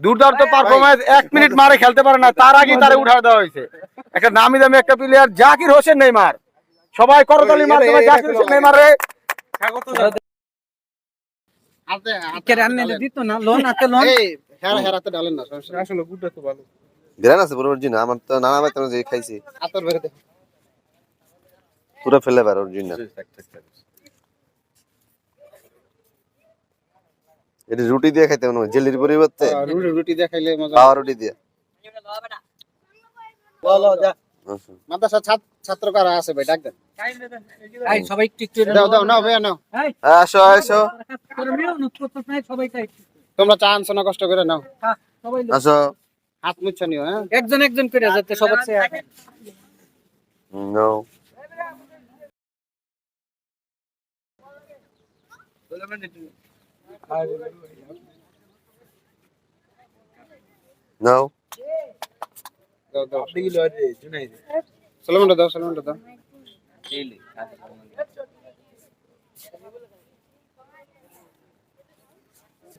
দুর্দান্ত performance, 1 minute মারে খেলতে পারে না, তার আগে তারে উঠা দেওয়া হয়েছে। একটা নামি দামি একটা প্লেয়ার জাকির হোসেন নেইমার, সবাই করতালি মাধ্যমে জাকির হোসেন নেইমার রে গ্রান আছে পুরো অরিজিনাল। আমার তো নানা ভাই যে খাইছি পুরো ফেলে বার অরিজিনাল। এটা রুটি দিয়ে খাইতে মনে হয় জেলির পরিবর্তে। রুটি দিয়ে খাইলে মজা। পাওয়া রুটি দিয়ে। বলো যা মাদ্রাসা ছাত্র কারা আছে ভাই ডাক দেন। এই সবাই একটু দাও দাও নাও ভাই নাও। আসো আসো তোমরা চা আনছো না কষ্ট করে নাও। আসো হাত মুছছো নিও। হ্যাঁ একজন একজন করে যাতে সবার চেয়ে আগে। নো নো দাও দাও আপনি কি লয় জুনাই সালামটা দাও সালামটা দাও।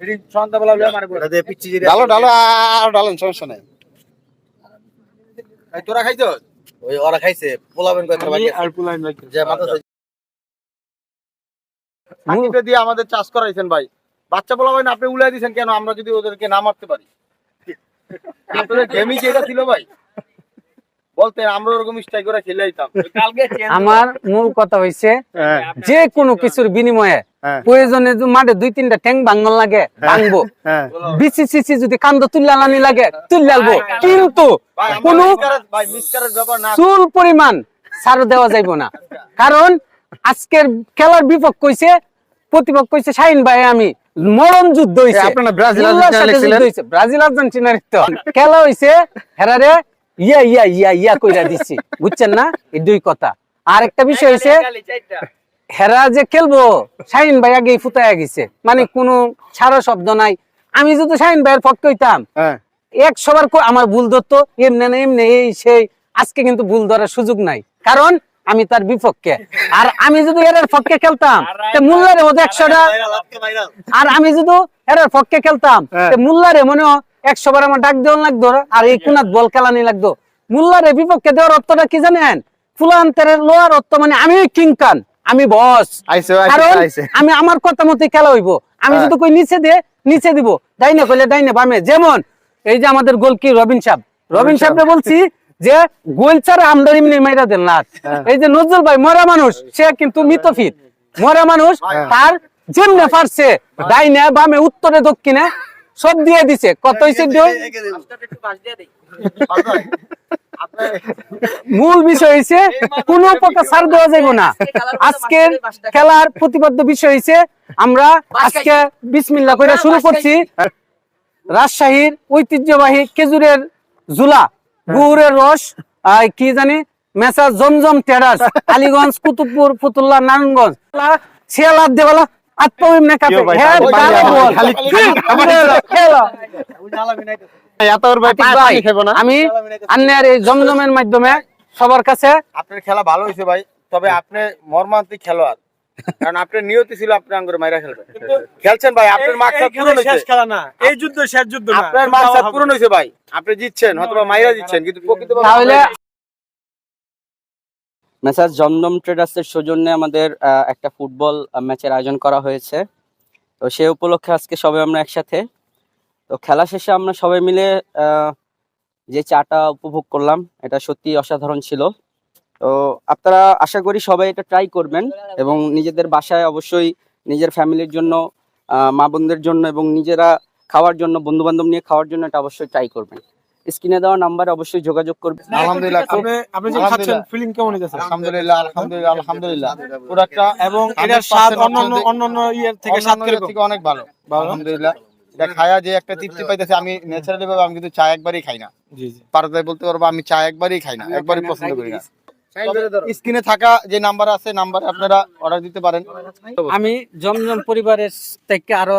এডি সন্ধ্যাবেলা লয় মারবো দে পিচ্চি জি ডালো ডালো আর ডালেন সমস্যা নাই। এই তোরা খাইছো? ওই ওরা খাইছে পোলাবেন কয়টা বাকি আর পোলাবেন বাকি যে মাথা সাকিবকে দিয়ে আমাদের চাষ করাইছেন ভাই। বাচ্চা পোলাবেন আপনি উলাই দিবেন কেন? আমরা যদি ওদেরকে না মারতে পারি। আপনাদের গেমই কি এটা ছিল ভাই? বলতে আমরা ওরকম স্ট্রাইক করে খেলে আইতাম। আমার মূল কথা হইছে যে কোনো কিছুর বিনিময়ে প্রয়োজনে মাঠে 2-3টা ট্যাং ভাঙন লাগে ভাঙবো, বিসিসিসি যদি কান্দ তুল্লানি লাগে তুল্লালবো, কিন্তু কোনো চুল পরিমাণ ছাড় দেওয়া যাইব না। কারণ আজকের খেলার বিপক্ষ হইছে, প্রতিপক্ষ হইছে শাহিন ভাই, আমি মরণ যুদ্ধ হইছে। আপনারা ব্রাজিল আর্জেন্টিনার তো খেলা হইছে, হেরারে ইয়া ইয়া ইয়া ইয়া কইরা দিছি, বুঝছেন না? এই দুই কথা। আর একটা বিষয় হইছে হেরা যে খেলবো শাহিন ভাই আগেই ফুটাইয়া গেছে, মানে কোনো ছাড়া শব্দ নাই। আমি যদি শাহিন ভাইয়ের পক্ষে হইতাম 100 বার আমার ভুল ধরতো, এমনি না এমনি এই সেই। আজকে কিন্তু ভুল ধরার সুযোগ নাই, কারণ আমি তার বিপক্ষে। আর আমি যদি এর পক্ষে খেলতাম মোল্লারে মধ্যে 100টা, আর আমি যদি এর পক্ষে খেলতাম মোল্লারে মনে 100 বার আমার ডাক দেওয়া লাগতো, আর এই কোনাত বল খেলানি লাগতো। মোল্লারে বিপক্ষে দেওয়ার অর্থটা কি জানেন? ফুলান্তরের লোয়ার অর্থ মানে আমি কিং খান, আমি বস। কারণ আমি আমার কথা মতো খেলা হইব। আমি যদি কই নিচে দে নিচে দিব, ডাইনে কইলে ডাইনে বামে। যেমন এই যে আমাদের গোলকি রবিন সাহেবরে বলছি যে গোল ছাড়া আমরা এমনি মাইরা দেন না। এই যে নজরুল ভাই মরা মানুষ, সে কিন্তু মিতফিট মরা মানুষ, তার যেমনে পারছে ডাইনে বামে উত্তরে দক্ষিণে সব দিয়ে দিছে। কত হইছে? মূল বিষয় হইছে কোন প্রকার ছাড় দেওয়া যাইব না। আজকের খেলার প্রতিপাদ্য বিষয় হইছে আমরা আজকে বিসমিল্লাহ কইরা শুরু করছি রাজশাহীর ঐতিহ্যবাহী খেজুরের ঝুলা, গুড়ের রস, কি জানি মেসা জমজম টেরাস, আলীগঞ্জ, কুতুবপুর, ফতুল্লাহ, নারায়ণগঞ্জ, শিয়ালার দেওয়ালা আমি আন্নের এই জমজমের মাধ্যমে সবার কাছে। আপনার খেলা ভালো হয়েছে ভাই, তবে আপনি মর্মান্তিক খেলোয়াড়, কারণ আপনার নিয়তি ছিল আপনি আঙ্গুরে মাইরা খেলবেন। খেলছেন ভাই, আপনার মাকসাদ পূরণ হয়েছে। শেষ খেলা না, এই যুদ্ধ শেষ যুদ্ধ না, আপনার মাকসাদ পূরণ হয়েছে ভাই। আপনি জিতছেন, হয়তো মাইরা জিতছেন, কিন্তু প্রকৃতভাবে তাহলে মেসাজ জমজম ট্রেডার্সের সৌজন্যে আমাদের একটা ফুটবল ম্যাচের আয়োজন করা হয়েছে। তো সেই উপলক্ষে আজকে সবাই আমরা একসাথে, তো খেলা শেষে আমরা সবাই মিলে যে চাটা উপভোগ করলাম, এটা সত্যি অসাধারণ ছিল। তো আপনারা আশা করি সবাই এটা ট্রাই করবেন এবং নিজেদের বাসায় অবশ্যই নিজের ফ্যামিলির জন্য, মা বোনদের জন্য এবং নিজেরা খাওয়ার জন্য, বন্ধু বান্ধব নিয়ে খাওয়ার জন্য এটা অবশ্যই ট্রাই করবেন। স্ক্রিনে দেওয়া নাম্বারে অবশ্যই যোগাযোগ করবেন। আলহামদুলিল্লাহ, আপনি যে খাচ্ছেন ফিলিং কেমন হইছে? আলহামদুলিল্লাহ আলহামদুলিল্লাহ আলহামদুলিল্লাহ, পুরাটা এবং এটার স্বাদ অন্যান্য ইয়ের থেকে স্বাদ থেকে অনেক ভালো। আলহামদুলিল্লাহ, এটা খায়া যে একটা তৃপ্তি পাইতেছে। আমি ন্যাচারালি ভাবে আমি কিন্তু চা একবারই খাই না। জি জি, পারদায় বলতে পারবো আমি চা একবারই খাই না, একবারই পছন্দ করি না। স্ক্রিনে থাকা যে নাম্বার আছে, নাম্বারে আপনারা অর্ডার দিতে পারেন। আমি জমজম পরিবারের থেকে আরো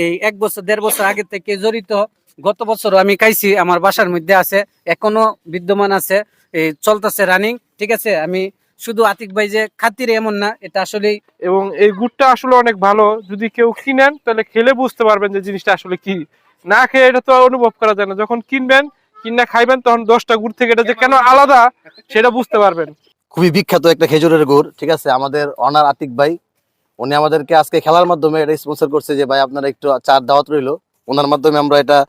এই 1 বছর 1.5 বছর আগে থেকে জড়িত। গত বছর আমি খাইছি, আমার বাসার মধ্যে আছে, এখনো বিদ্যমান আছে, এই চলতেছে রানিং। ঠিক আছে, আমি শুধু আতিক ভাই যে খাতিরে এমন না, এটা আসলেই। এবং এই গুড়টা আসলে অনেক ভালো, যদি কেউ কিনেন তাহলে খেলে বুঝতে পারবেন যে জিনিসটা আসলে কি। না খেয়ে এটা তো অনুভব করা যায় না। যখন কিনবেন, কিনা খাইবেন, তখন 10টা গুড় থেকে এটা যে কেন আলাদা সেটা বুঝতে পারবেন। খুবই বিখ্যাত একটা খেজুরের গুড়, ঠিক আছে। আমাদের অনার আতিক ভাই, উনি আমাদেরকে আজকে খেলার মাধ্যমে এটা স্পন্সর করছে যে ভাই আপনারা একটু চার দাওয়াত রইলো। ওনার মাধ্যমে আমরা এটা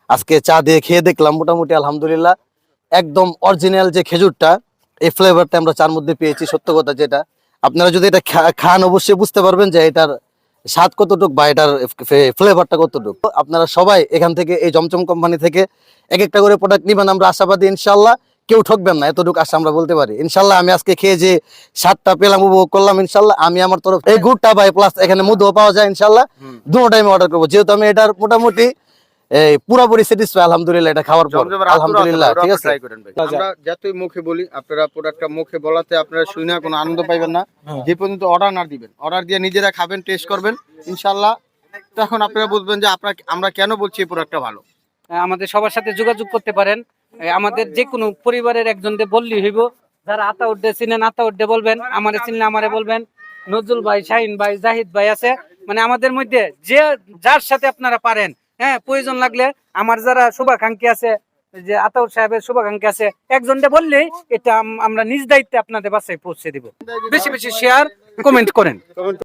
আজকে চা দিয়ে খেয়ে দেখলাম, মোটামুটি আলহামদুলিল্লাহ একদম অরিজিনাল যে খেজুরটা, এই ফ্লেভারটা আমরা চার মধ্যে পেয়েছি। সত্য কথা যেটা, আপনারা যদি এটা খান অবশ্যই বুঝতে পারবেন যে এটার স্বাদ কতটুক বা এটার ফ্লেভারটা কতটুক। আপনারা সবাই এখান থেকে এই জমজম কোম্পানি থেকে এক একটা করে প্রোডাক্ট নিবেন, আমরা আশাবাদী ইনশাল্লাহ কেউ ঠকবেন না, এতটুকু আশা আমরা বলতে পারি ইনশাল্লাহ। আমি আজকে খেয়ে যে স্বাদটা পেলাম, উপভোগ করলাম ইনশাল্লাহ। আমি আমার তরফ এই গুড়টা ভাই প্লাস এখানে মধুও পাওয়া যায় ইনশাল্লাহ, দুটো টাইমে অর্ডার করবো, যেহেতু আমি এটার মোটামুটি পুরোপুরি স্যাটিসফাই আলহামদুলিল্লাহ এটা খাওয়ার পর, আলহামদুলিল্লাহ। ঠিক আছে, আমরা যতই মুখে বলি, আপনারা প্রোডাক্টটা মুখে বলাতে আপনারা শুনে কোনো আনন্দ পাইবেন না যে পর্যন্ত অর্ডার না দিবেন। অর্ডার দিয়ে নিজেরা খাবেন, টেস্ট করবেন ইনশাল্লাহ, তখন আপনারা বুঝবেন যে আমরা কেন বলছি এই প্রোডাক্টটা ভালো। আমাদের সবার সাথে যোগাযোগ করতে পারেন। আমাদের যে কোনো পরিবারের একজনকে বললেই হইব। যারা আতাউদ্দে চিনেন আতাউদ্দে বলবেন, আমারে চিনলে আমারে বলবেন। নজরুল ভাই, শাহিন ভাই, জাহিদ ভাই আছে, মানে আমাদের মধ্যে যে যার সাথে আপনারা পারেন, হ্যাঁ, প্রয়োজন লাগলে আমার যারা শুভাকাঙ্ক্ষী আছে, যে আতাউর সাহেবের শুভাকাঙ্ক্ষী আছে, একজনকে বললেই এটা আমরা নিজ দায়িত্বে আপনাদের বাসায় পৌঁছে দিব। বেশি বেশি শেয়ার, কমেন্ট করেন।